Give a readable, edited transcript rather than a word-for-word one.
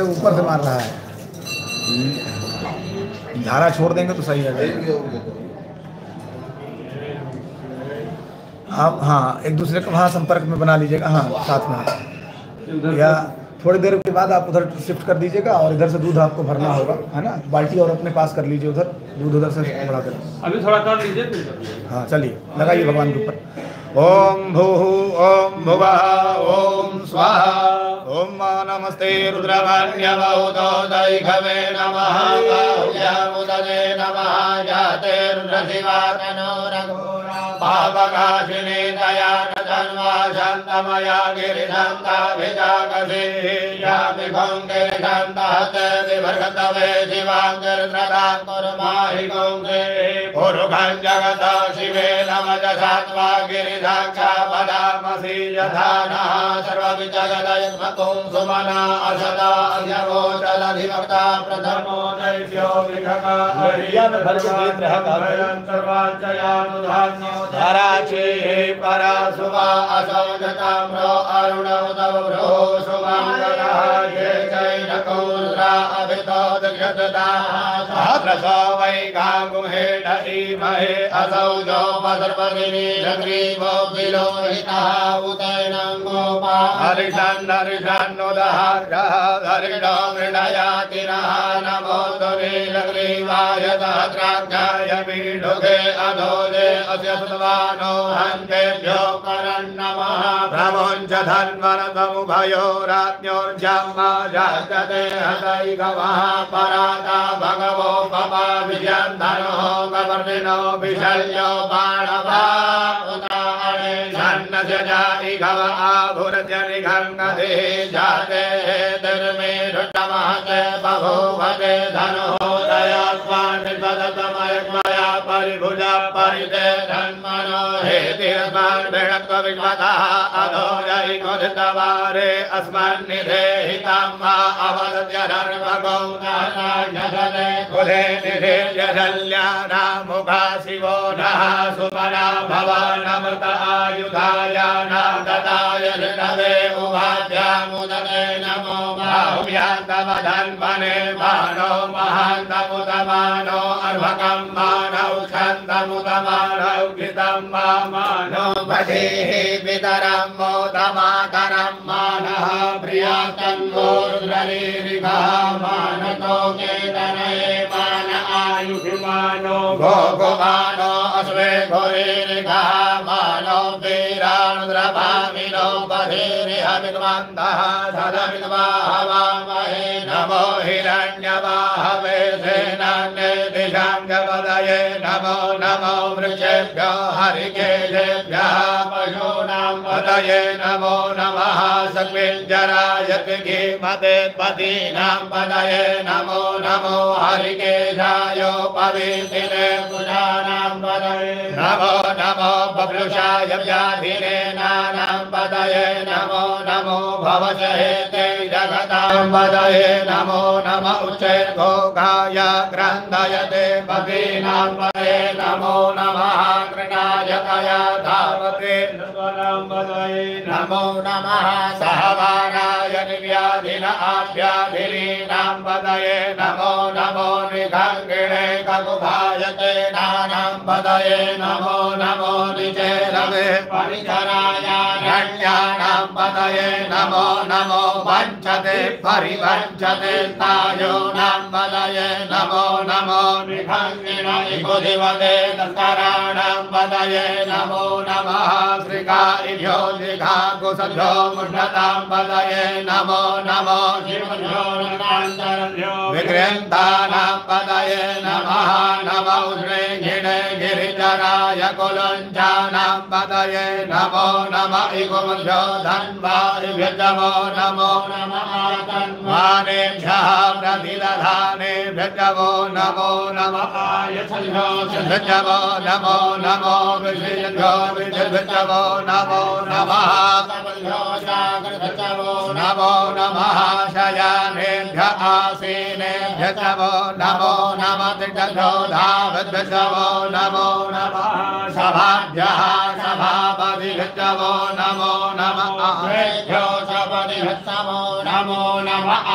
ऊपर से मार रहा है। धारा छोड़ देंगे तो सही है। आप हाँ एक दूसरे को वहाँ संपर्क में बना लीजिएगा। हाँ साथ में या थोड़ी देर के बाद आप उधर शिफ्ट कर दीजिएगा और इधर से दूध आपको भरना होगा, है ना। बाल्टी और अपने पास कर लीजिए, उधर दूध उधर से बढ़ा कर अभी थोड़ा कर लीजिए। हाँ चलिए लगाइए भगवान के ऊपर। ओम भूः ओम भुवः ओम स्वाहा ओम नमस्ते रुद्रमान्यवौतो दैघवे नमः बाहुल्यामुदने नमः जाते रुद्रशिवातनो रघोरा पावकाशिनी दयानधन्वा शान्तमया गिरिशान्ताभिजाकसी यामि गौङ्गिरिशान्तहते विभर्गतवे शिवाङ्गिर्द्रदाङ्कुर्माहि गौङ्गे पुरुषं जगता शिवे नमजसात्वा गिरिशाक्षा वदामसि यथा नः सर्वविजगदयत्मकुं सुमना असदा अयवोचलधिवक्ता प्रथमो दैत्यो विघका धराचे परा सुवा असौजताम्रो अरुणोदवृहो सुमङ्गलः ये चैनकौर्द्रा अभितो दक्षतदाः सहस्रशो वै गाङ्गुहेण ईमहे असौजो पदर्पदिनी ग्रीवो विलोहितः उतैनं गोपा हरिषन्नोदहार्गः हरिणो मृणयाति नः नमो नीलग्रीवाय सहस्राक्षाय मीढुके अधोजे अस्य सुतवानो हन्तेभ्यो करन्नमः प्रमुञ्च धन्वनतमुभयोराज्ञोर्जम्मा जागते हतैघवः पराता भगवो पपा विजन्धनो गवर्धिनो विशल्यो बाणवा इघव आभुरजनि गङ्गधे जाते धर्मे रुटमहते बभूवते धनो दयात्मानिर्वदतमयमया परिभुजा परिते धन्मनो हेतिरस्मान् भिणत्वविश्वतः अधोजैकोधितवारे अस्मन्निधेहितं मा अवदत्य धर्मगौ नानायजने कुले निधेयशल्यानामुखा शिवो नः सुमना भवानमृत आयुधाय नाददाय ऋणवे उभाभ्यामुदने नमो बाहुभ्यान्तमधन्वने मानो महान्तमुदमानो अर्भकं मानौ छन्दमुदमानौ घृतं मानो भजेः पितरं मोदमातरं मानः प्रियातन्वोरुद्रलीरिघः मानतो केतनये मान आयुधिमानो गोगुमानो अश्वे घोरेरिघः मानो वीरानुद्रभामिनो बधीरिह विद्वन्दः सदविद्वाहवामहे नमो हिरण्यवाहवे सेनान्ये दिशां गपदये नमो नमो वृक्षेभ्यो हरिकेशेभ्यः पशूनां पदये नमो नमः सक्विञ्जराय विघीमते पदीनां पदये नमो नमो हरिकेशाय पवित्रिणे कुशानां पदये नमो नमो बभ्रुषाय व्याधिने नानां पदये नमो नमो भवशहेते जगतां पदये नमो नम उच्चैर्घोघाय ग्रन्थयते पदीनां पदये नमो नमः कृणायतया धावते पदये नमो नमः सहवाराय निर्व्याधिन आभ्याधिनीनां पदये नमो नमो निघङ्गिणे ककुभायते नानां पदये नमो नमो निचेरवे परिचराय रण्याणां पदये नमो नमो वञ्चते परिवञ्चते तायोनां पदये नमो नमो निघङ्गिण इकुधिवते दस्कराणां पदये नमो नमः श्रीकारिभ्यो जिघाकुशभ्यो मुष्णतां पदये नमो नमो शिवभ्यो विगृह्णानां पदये नमः नमो श्रीघिणे गिरिचराय कुलञ्चानां पदये नमो नमः इकुभ्यो धन्वाभ्यो नमो नमः तन्वानेभ्यः प्रतिदधानेभ्यो नमो नमः यशभ्यो सिद्धभ्यो नमो नमो विषयभ्यो विधिभ्यो नमो नमः नमो नमः शयानेभ्यः आसीनेभ्यो नमो नमः तिष्ठभ्यो धावद्भ्यो नमो नमः सभाभ्यः सभापतिभ्यो नमो नमः सपतिभ्यो नमो नमः।